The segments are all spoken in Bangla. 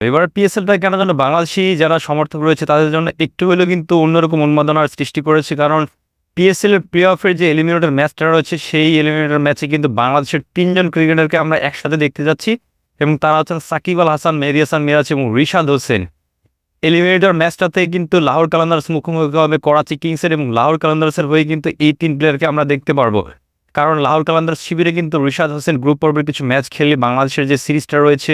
এবার পিএসএলটা কেন যেন বাংলাদেশী যারা সমর্থক রয়েছে তাদের জন্য একটু হলেও কিন্তু অন্যরকম উন্মাদনার সৃষ্টি করেছে। কারণ পিএসএল এর প্লে অফের যে এলিমিনেটর ম্যাচটা রয়েছে সেই এলিমিনেটর ম্যাচে কিন্তু বাংলাদেশের ৩ জন ক্রিকেটারকে আমরা একসাথে দেখতে যাচ্ছি এবং তারা হচ্ছেন সাকিব আল হাসান, মেহেদী হাসান মিরাজ এবং রিশাদ হোসেন। এলিমিনেটর ম্যাচটাতে কিন্তু লাহোর কালান্দার্স মুখোমুখি হবে করাচি কিংসের এবং লাহোর কালান্দার্সের হয়ে কিন্তু এই ৩ প্লেয়ারকে আমরা দেখতে পারবো। কারণ লাহোর কালান্দার্স শিবিরে কিন্তু রিশাদ হোসেন গ্রুপ পর্বের কিছু ম্যাচ খেলে বাংলাদেশের যে সিরিজটা রয়েছে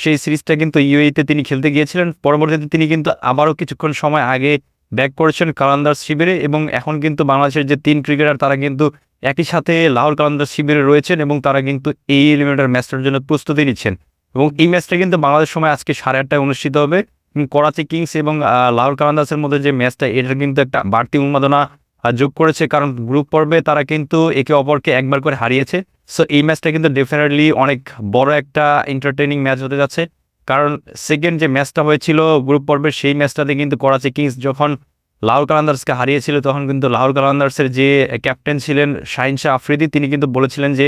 সেই সিরিজটা কিন্তু ইউএইতে তিনি খেলতে গিয়েছিলেন। পরবর্তীতে তিনি কিন্তু আবারও কিছুক্ষণ সময় আগে ব্যাক করেছেন কালান্দার্স শিবিরে এবং এখন কিন্তু বাংলাদেশের যে ৩ ক্রিকেটার তারা কিন্তু একই সাথে লাহোর কালান্দার্স শিবিরে রয়েছেন এবং তারা কিন্তু এই এলিমিনেটর ম্যাচটার জন্য প্রস্তুতি নিচ্ছেন। এবং এই ম্যাচটা কিন্তু বাংলাদেশ সময় আজকে 8:30টায় অনুষ্ঠিত হবে। করাচি কিংস এবং লাহোর কালান্দার্সের মধ্যে যে ম্যাচটা এটার কিন্তু একটা বাড়তি উন্মাদনা যোগ করেছে, কারণ গ্রুপ পর্বে তারা কিন্তু একে অপরকে একবার করে হারিয়েছে। সো এই ম্যাচটা কিন্তু ডেফিনেটলি অনেক বড় একটা এন্টারটেইনিং ম্যাচ হতে যাচ্ছে। কারণ সেকেন্ড যে ম্যাচটা হয়েছিল গ্রুপ পর্বের সেই ম্যাচটাতে কিন্তু করাচি কিংস যখন লাহোর কালান্দার্সকে হারিয়েছিল তখন কিন্তু লাহোর কালান্দার্সের যে ক্যাপ্টেন ছিলেন শাহিন শাহ আফ্রিদি তিনি কিন্তু বলেছিলেন যে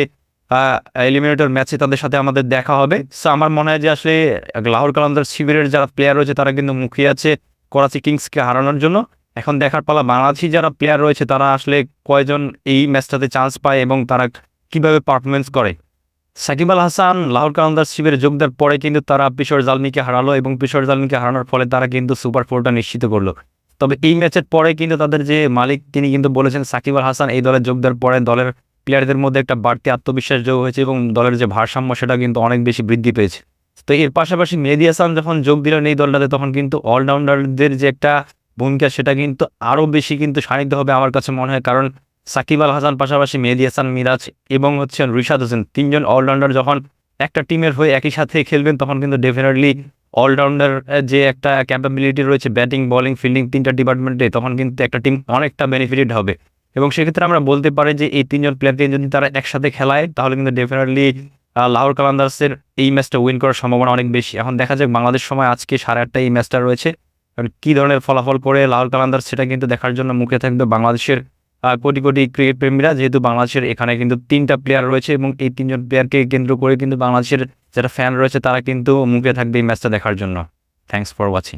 এলিমিনেটর ম্যাচে তাদের সাথে আমাদের দেখা হবে। সো আমার মনে হয় যে আসলে লাহোর কালান্দার্স শিবিরের যারা প্লেয়ার রয়েছে তারা কিন্তু মুখিয়ে আছে করাচি কিংসকে হারানোর জন্য। এখন দেখার পালা বাংলাদেশি যারা প্লেয়ার রয়েছে তারা আসলে কয়জন এই ম্যাচটাতে চান্স পায় এবং তারা কিভাবে পারফরমেন্স করে। সাকিব আল হাসান লাহোর কালান্দার্স শিবিরে যোগ দেওয়ার পরে কিন্তু তারা পিশোর জালমিকে হারালো এবং পিশোর জালমিকে হারানোর ফলে তারা কিন্তু সুপার 4টা নিশ্চিত করলো। তবে এই ম্যাচের পরে কিন্তু তাদের যে মালিক তিনি কিন্তু বলেছেন সাকিব আল হাসান এই দলে যোগ দেওয়ার পরে দলের প্লেয়ারদের মধ্যে একটা বাড়তি আত্মবিশ্বাস যোগ হয়েছে এবং দলের যে ভারসাম্য সেটা কিন্তু অনেক বেশি বৃদ্ধি পেয়েছে। তো এর পাশাপাশি মেহেদী হাসান যখন যোগ দিলেন এই দলটাতে তখন কিন্তু অলরাউন্ডারদের যে একটা ভূমিকা সেটা কিন্তু আরও বেশি কিন্তু সান্নিধ্য হবে আমার কাছে মনে হয়। কারণ সাকিব আল হাসান পাশাপাশি মেহেদী হাসান মিরাজ এবং হচ্ছেন রিশাদ হোসেন ৩ জন অলরাউন্ডার যখন একটা টিমের হয়ে একই সাথে খেলবেন তখন কিন্তু ডেফিনেটলি অলরাউন্ডার যে একটা ক্যাপাবিলিটি রয়েছে ব্যাটিং, বোলিং, ফিল্ডিং ৩টা ডিপার্টমেন্টে তখন কিন্তু একটা টিম অনেকটা বেনিফিটেড হবে। এবং সেক্ষেত্রে আমরা বলতে পারি যে এই ৩ জন প্লেয়ারকে যদি তারা একসাথে খেলায় তাহলে কিন্তু ডেফিনেটলি লাহোর কালান্দার্সের এই ম্যাচটা উইন করার সম্ভাবনা অনেক বেশি। এখন দেখা যাক বাংলাদেশ সময় আজকে 8:30টায় এই ম্যাচটা রয়েছে, কারণ কী ধরনের ফলাফল করে লাহোর কালান্দার্স সেটা কিন্তু দেখার জন্য মুখে থাকবে বাংলাদেশের কোটি কোটি ক্রিকেট প্রেমীরা। যেহেতু বাংলাদেশের এখানে কিন্তু 3টা প্লেয়ার রয়েছে এবং এই 3 জন প্লেয়ারকে কেন্দ্র করে কিন্তু বাংলাদেশের যারা ফ্যান রয়েছে তারা কিন্তু মুখে থাকবে এই ম্যাচটা দেখার জন্য। Thanks for watching.